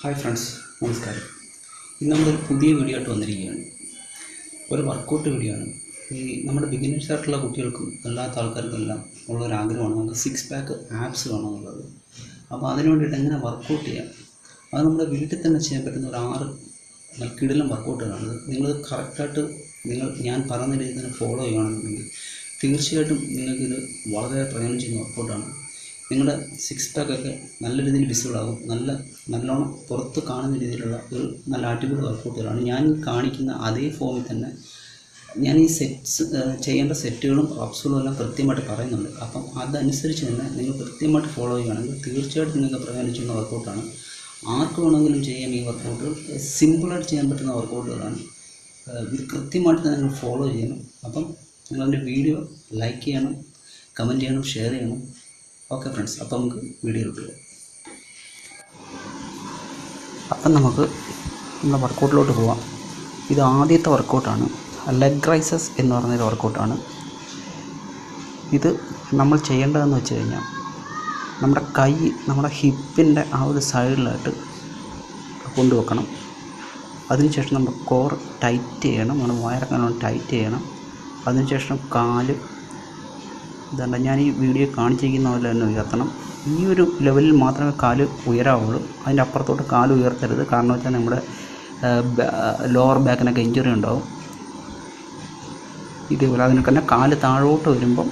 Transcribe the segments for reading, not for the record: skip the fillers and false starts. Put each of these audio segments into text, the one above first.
Hi friends, നമസ്കാരം. ഇന്ന് നമ്മളൊരു പുതിയ വീഡിയോ ആയിട്ട് വന്നിരിക്കുകയാണ്. ഒരു വർക്കൗട്ട് വീഡിയോ ആണ്. നമ്മുടെ ബിഗിനേഴ്സ് ആയിട്ടുള്ള കുട്ടികൾക്കും അല്ലാത്ത ആൾക്കാർക്കെല്ലാം ഉള്ളൊരാഗ്രഹമാണ് നമുക്ക് സിക്സ് പാക്ക് ആപ്സ് വേണമെന്നുള്ളത്. അപ്പോൾ അതിന് വേണ്ടിയിട്ട് എങ്ങനെ വർക്കൗട്ട് ചെയ്യാം, അത് നമ്മുടെ വീട്ടിൽ തന്നെ ചെയ്യാൻ പറ്റുന്ന ഒരു 6 കിടിലം വർക്കൗട്ടുകളാണ്. നിങ്ങൾ കറക്റ്റായിട്ട് ഞാൻ പറയുന്ന രീതിയിൽ തന്നെ ഫോളോ ചെയ്യുകയാണെന്നുണ്ടെങ്കിൽ തീർച്ചയായിട്ടും നിങ്ങൾക്കിത് വളരെ പ്രയോജനം ചെയ്യുന്ന വർക്കൗട്ടാണ്. നിങ്ങളുടെ സിക്സ് പാക്കൊക്കെ നല്ല രീതിയിൽ വിസിബിളാകും. നല്ലോണം പുറത്ത് കാണുന്ന രീതിയിലുള്ള ഒരു നല്ല അടിപൊളി വർക്കൗട്ടുകളാണ്. ഞാൻ കാണിക്കുന്ന അതേ ഫോമിൽ തന്നെ ഞാൻ ഈ ചെയ്യേണ്ട സെറ്റുകളും റപ്സുകളും എല്ലാം കൃത്യമായിട്ട് പറയുന്നുണ്ട്. അപ്പം അതനുസരിച്ച് തന്നെ നിങ്ങൾ കൃത്യമായിട്ട് ഫോളോ ചെയ്യുകയാണെങ്കിൽ തീർച്ചയായിട്ടും നിങ്ങൾക്ക് പ്രയോജനം ചെയ്യുന്ന വർക്കൗട്ടാണ്. ആർക്ക് വേണമെങ്കിലും ചെയ്യാം. ഈ വർക്കൗട്ടുകൾ സിമ്പിളായിട്ട് ചെയ്യാൻ പറ്റുന്ന വർക്കൗട്ടുകളാണ്. ഇത് കൃത്യമായിട്ട് തന്നെ നിങ്ങൾ ഫോളോ ചെയ്യണം. അപ്പം നിങ്ങളതിൻ്റെ വീഡിയോ ലൈക്ക് ചെയ്യണം, കമൻറ്റ് ചെയ്യണം, ഷെയർ ചെയ്യണം. ഓക്കെ ഫ്രണ്ട്സ്, അപ്പോൾ നമുക്ക് വീഡിയോയിലോട്ട് പോകാം. അപ്പം നമുക്ക് നമ്മുടെ വർക്കൗട്ടിലോട്ട് പോവാം. ഇത് ആദ്യത്തെ വർക്കൗട്ടാണ്, ലെഗ് റൈസസ് എന്ന് പറയുന്നൊരു വർക്കൗട്ടാണ്. ഇത് നമ്മൾ ചെയ്യേണ്ടതെന്ന് വെച്ച് കഴിഞ്ഞാൽ നമ്മുടെ കൈ നമ്മുടെ ഹിപ്പിൻ്റെ ആ ഒരു സൈഡിലായിട്ട് കൊണ്ടുവെക്കണം. അതിനുശേഷം നമ്മുടെ കോർ ടൈറ്റ് ചെയ്യണം, നമ്മുടെ വയറൊക്കെ ടൈറ്റ് ചെയ്യണം. അതിനുശേഷം കാല് ഇതുണ്ട്, ഞാൻ ഈ വീഡിയോ കാണിച്ചിരിക്കുന്ന പോലെ തന്നെ ഉയർത്തണം. ഈ ഒരു ലെവലിൽ മാത്രമേ കാല് ഉയരാവുള്ളൂ. അതിൻ്റെ അപ്പുറത്തോട്ട് കാല് ഉയർത്തരുത്. കാരണം വെച്ചാൽ നമ്മുടെ ലോവർ ബാക്കിനൊക്കെ ഇഞ്ചുറി ഉണ്ടാവും. ഇതേപോലെ അതിന് തന്നെ കാല് താഴോട്ട് വരുമ്പം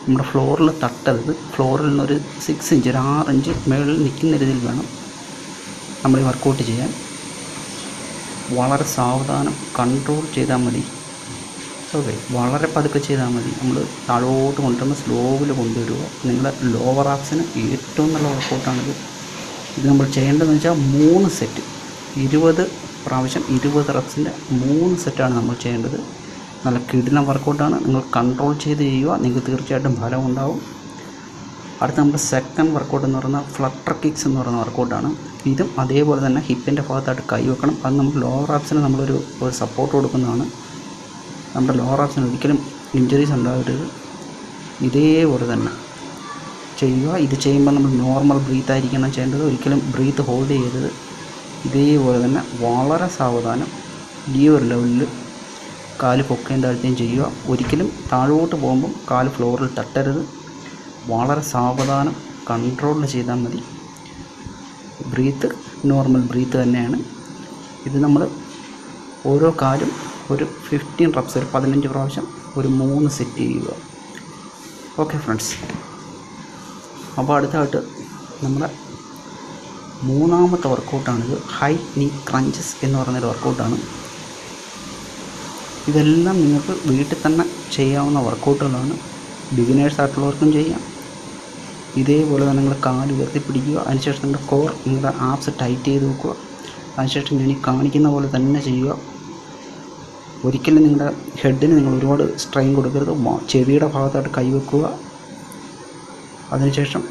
നമ്മുടെ ഫ്ലോറിൽ തട്ടരുത്. ഫ്ലോറിൽ നിന്നൊരു 6 ഇഞ്ച് ഒരു 6 ഇഞ്ച് മുകളിൽ നിൽക്കുന്ന രീതിയിൽ വേണം നമ്മൾ ഈ വർക്കൗട്ട് ചെയ്യാൻ. വളരെ സാവധാനം കൺട്രോൾ ചെയ്താൽ മതി. ഓക്കെ, വളരെ പതുക്കെ ചെയ്താൽ മതി. നമ്മൾ താഴോട്ട് കൊണ്ടുവരുമ്പോൾ സ്ലോവിൽ കൊണ്ടുവരിക. നിങ്ങളുടെ ലോവർ ആപ്സിന് ഏറ്റവും നല്ല വർക്കൗട്ടാണിത്. ഇത് നമ്മൾ ചെയ്യേണ്ടതെന്ന് വെച്ചാൽ 3 സെറ്റ് 20 പ്രാവശ്യം 20 റെപ്സിൻ്റെ 3 സെറ്റാണ് നമ്മൾ ചെയ്യേണ്ടത്. നല്ല കിടിലം വർക്കൗട്ടാണ്. നിങ്ങൾ കൺട്രോൾ ചെയ്ത് ചെയ്യുക, നിങ്ങൾക്ക് തീർച്ചയായിട്ടും ഫലം ഉണ്ടാവും. അടുത്ത നമ്മുടെ സെക്കൻഡ് വർക്കൗട്ട് എന്ന് പറയുന്നത് ഫ്ലട്ടർ കിക്സ് എന്ന് പറയുന്ന വർക്കൗട്ടാണ്. ഇതും അതേപോലെ തന്നെ ഹിപ്പിൻ്റെ ഭാഗത്തായിട്ട് കൈ വെക്കണം. അത് നമ്മൾ ലോവർ ആപ്സിന് നമ്മളൊരു സപ്പോർട്ട് കൊടുക്കുന്നതാണ്. നമ്മുടെ ലോവർ ആപ്സിന് ഒരിക്കലും ഇഞ്ചുറീസ് ഉണ്ടാവരുത്. ഇതേപോലെ തന്നെ ചെയ്യുക. ഇത് ചെയ്യുമ്പോൾ നമ്മൾ നോർമൽ ബ്രീത്ത് ആയിരിക്കണം ചെയ്യേണ്ടത്. ഒരിക്കലും ബ്രീത്ത് ഹോൾഡ് ചെയ്യരുത്. ഇതേപോലെ തന്നെ വളരെ സാവധാനം ഈ ഒരു ലെവലിൽ കാല് പൊക്കുകയും താഴ്ത്തുകയും ചെയ്യുക. ഒരിക്കലും താഴോട്ട് പോകുമ്പം കാല് ഫ്ലോറിൽ തട്ടരുത്. വളരെ സാവധാനം കൺട്രോളിൽ ചെയ്താൽ മതി. ബ്രീത്ത് നോർമൽ ബ്രീത്ത് തന്നെയാണ്. ഇത് നമ്മൾ ഓരോ കാലും ഒരു 15 റെപ്സ്, ഒരു 15 പ്രാവശ്യം ഒരു 3 സെറ്റ് ചെയ്യുക. ഓക്കെ ഫ്രണ്ട്സ്, അപ്പോൾ അടുത്തായിട്ട് നമ്മുടെ മൂന്നാമത്തെ വർക്കൗട്ടാണിത്. ഹൈ നീ ക്രഞ്ചസ് എന്ന് പറയുന്നൊരു വർക്കൗട്ടാണ്. ഇതെല്ലാം നിങ്ങൾക്ക് വീട്ടിൽ തന്നെ ചെയ്യാവുന്ന വർക്കൗട്ടുകളാണ്. ബിഗിനേഴ്സ് ആയിട്ടുള്ളവർക്കും ചെയ്യാം. ഇതേപോലെ തന്നെ നിങ്ങൾ കാല് ഉയർത്തി പിടിക്കുക. അതിനുശേഷം നിങ്ങളുടെ കോർ, നിങ്ങളുടെ ആപ്സ് ടൈറ്റ് ചെയ്ത് വെക്കുക. അതിനുശേഷം ഞാൻ ഈ കാണിക്കുന്ന പോലെ തന്നെ ചെയ്യുക. ഒരിക്കലും നിങ്ങളുടെ ഹെഡിന് നിങ്ങൾ ഒരുപാട് സ്ട്രെയിൻ കൊടുക്കരുത്. ചെവിയുടെ ഭാഗത്തായിട്ട് കൈവെക്കുക. അതിനുശേഷം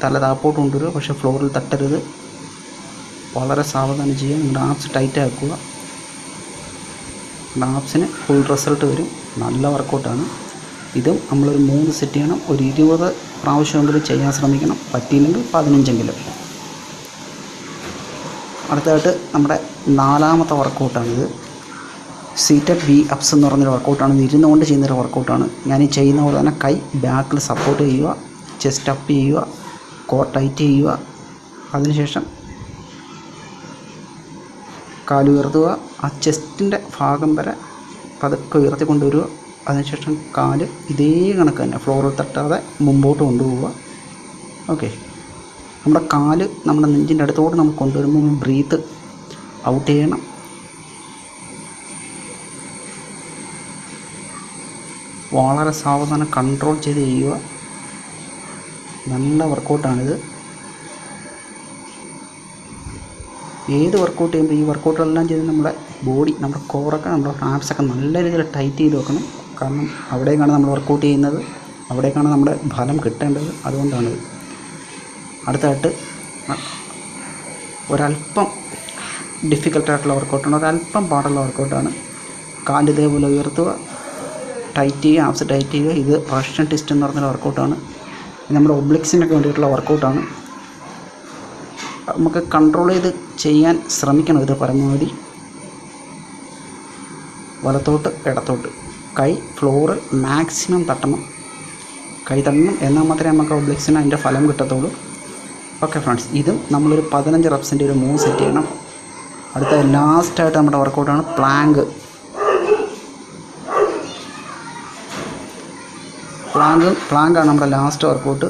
തല താപ്പോട്ട് കൊണ്ടുവരിക, പക്ഷേ ഫ്ലോറിൽ തട്ടരുത്. വളരെ സാവധാനം ചെയ്യുക. നിങ്ങളുടെ ആപ്സ് ടൈറ്റ് ആക്കുക. നിങ്ങളുടെ ആപ്സിന് ഫുൾ റിസൾട്ട് വരും. നല്ല വർക്കൗട്ടാണ്. ഇതും നമ്മളൊരു 3 സെറ്റ് ചെയ്യണം. ഒരു 20 പ്രാവശ്യമെങ്കിലും ചെയ്യാൻ ശ്രമിക്കണം. പറ്റിയില്ലെങ്കിൽ 15എങ്കിലും. അടുത്തായിട്ട് നമ്മുടെ നാലാമത്തെ വർക്കൗട്ടാണിത്. സീറ്റഡ് ബി അപ്സ് എന്ന് പറഞ്ഞൊരു വർക്കൗട്ടാണ്. ഇരുന്ന് കൊണ്ട് ചെയ്യുന്നൊരു വർക്കൗട്ടാണ്. ഞാൻ ഈ ചെയ്യുന്ന പോലെ തന്നെ കൈ ബാക്കിൽ സപ്പോർട്ട് ചെയ്യുക, ചെസ്റ്റ് അപ്പ് ചെയ്യുക, കോർ ടൈറ്റ് ചെയ്യുക. അതിനുശേഷം കാലുയർത്തുക. ആ ചെസ്റ്റിൻ്റെ ഭാഗം വരെ പതുക്കെ ഉയർത്തി കൊണ്ടുവരിക. അതിനുശേഷം കാല് ഇതേ കണക്ക് തന്നെ ഫ്ലോറിൽ തട്ടാതെ മുമ്പോട്ട് കൊണ്ടുപോവുക. ഓക്കെ, നമ്മുടെ കാല് നമ്മുടെ നെഞ്ചിൻ്റെ അടുത്തോട്ട് നമ്മൾ കൊണ്ടുവരുമ്പോൾ ബ്രീത്ത് ഔട്ട് ചെയ്യണം. വളരെ സാവധാനം കൺട്രോൾ ചെയ്ത് ചെയ്യുക. നല്ല വർക്കൗട്ടാണിത്. ഏത് വർക്കൗട്ട് ചെയ്യുമ്പോൾ ഈ വർക്കൗട്ടുകളെല്ലാം ചെയ്ത് നമ്മുടെ ബോഡി, നമ്മുടെ കോറൊക്കെ, നമ്മുടെ ആപ്സൊക്കെ നല്ല രീതിയിൽ ടൈറ്റ് ചെയ്ത് വെക്കണം. കാരണം അവിടേക്കാണ് നമ്മൾ വർക്കൗട്ട് ചെയ്യുന്നത്, അവിടേക്കാണ് നമ്മുടെ ഫലം കിട്ടേണ്ടത്. അതുകൊണ്ടാണിത്. അടുത്തായിട്ട് ഒരല്പം ഡിഫിക്കൽട്ടായിട്ടുള്ള വർക്കൗട്ടാണ്, ഒരല്പം പാടുള്ള വർക്കൗട്ടാണ്. കാല് ഇതേപോലെ ഉയർത്തുക, ടൈറ്റ് ചെയ്യുക, ആപ്സ് ടൈറ്റ് ചെയ്യുക. ഇത് റഷ്യൻ ട്വിസ്റ്റ് എന്ന് പറഞ്ഞൊരു വർക്കൗട്ടാണ്. ഇത് നമ്മുടെ ഒബ്ലിക്സിനൊക്കെ വേണ്ടിയിട്ടുള്ള വർക്കൗട്ടാണ്. നമുക്ക് കൺട്രോൾ ചെയ്ത് ചെയ്യാൻ ശ്രമിക്കണം. ഇത് പരമാവധി വലത്തോട്ട് ഇടത്തോട്ട് കൈ ഫ്ലോറ് മാക്സിമം തട്ടണം. കൈ തട്ടണം, എന്നാൽ മാത്രമേ നമുക്ക് ഒബ്ലിക്സിന് അതിൻ്റെ ഫലം കിട്ടത്തുള്ളൂ. ഓക്കെ ഫ്രണ്ട്സ്, ഇതും നമ്മളൊരു 15 റെപ്സിൻ്റെ ഒരു മൂവ് സെറ്റ് ചെയ്യണം. അടുത്ത ലാസ്റ്റായിട്ട് നമ്മുടെ വർക്കൗട്ടാണ് പ്ലാങ്ക്. പ്ലാങ്കാണ് നമ്മുടെ ലാസ്റ്റ് വർക്കൗട്ട്.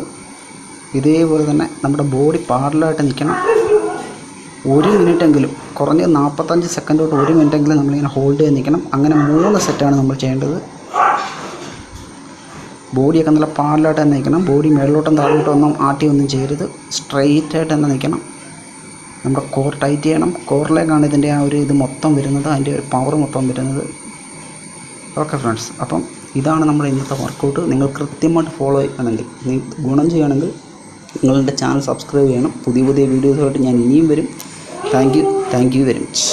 ഇതേപോലെ തന്നെ നമ്മുടെ ബോഡി പാരലായിട്ട് നിൽക്കണം. 1 മിനിറ്റെങ്കിലും, കുറഞ്ഞ 45 സെക്കൻഡ് തൊട്ട് 1 മിനിറ്റെങ്കിലും നമ്മളിങ്ങനെ ഹോൾഡ് ചെയ്ത് നിൽക്കണം. അങ്ങനെ 3 സെറ്റാണ് നമ്മൾ ചെയ്യേണ്ടത്. ബോഡിയൊക്കെ നല്ല പാരലായിട്ട് തന്നെ നിൽക്കണം. ബോഡി മേളിലോട്ടും താഴോട്ടും ഒന്നും ഒന്നും ചെയ്യരുത്. സ്ട്രെയിറ്റായിട്ട് തന്നെ നിൽക്കണം. നമ്മുടെ കോർ ടൈറ്റ് ചെയ്യണം. കോറിലേക്കാണ് ഇതിൻ്റെ ആ ഒരു ഇത് മൊത്തം വരുന്നത്, അതിൻ്റെ ഒരു പവർ മൊത്തം വരുന്നത്. ഓക്കെ ഫ്രണ്ട്സ്, അപ്പം ഇതാണ് നമ്മുടെ ഇന്നത്തെ വർക്കൗട്ട്. നിങ്ങൾ കൃത്യമായിട്ട് ഫോളോ ചെയ്യണമെങ്കിൽ, ഗുണം ചെയ്യണമെങ്കിൽ നിങ്ങളുടെ ചാനൽ സബ്സ്ക്രൈബ് ചെയ്യണം. പുതിയ വീഡിയോസുമായിട്ട് ഞാൻ ഇനിയും വരും. Thank you very much.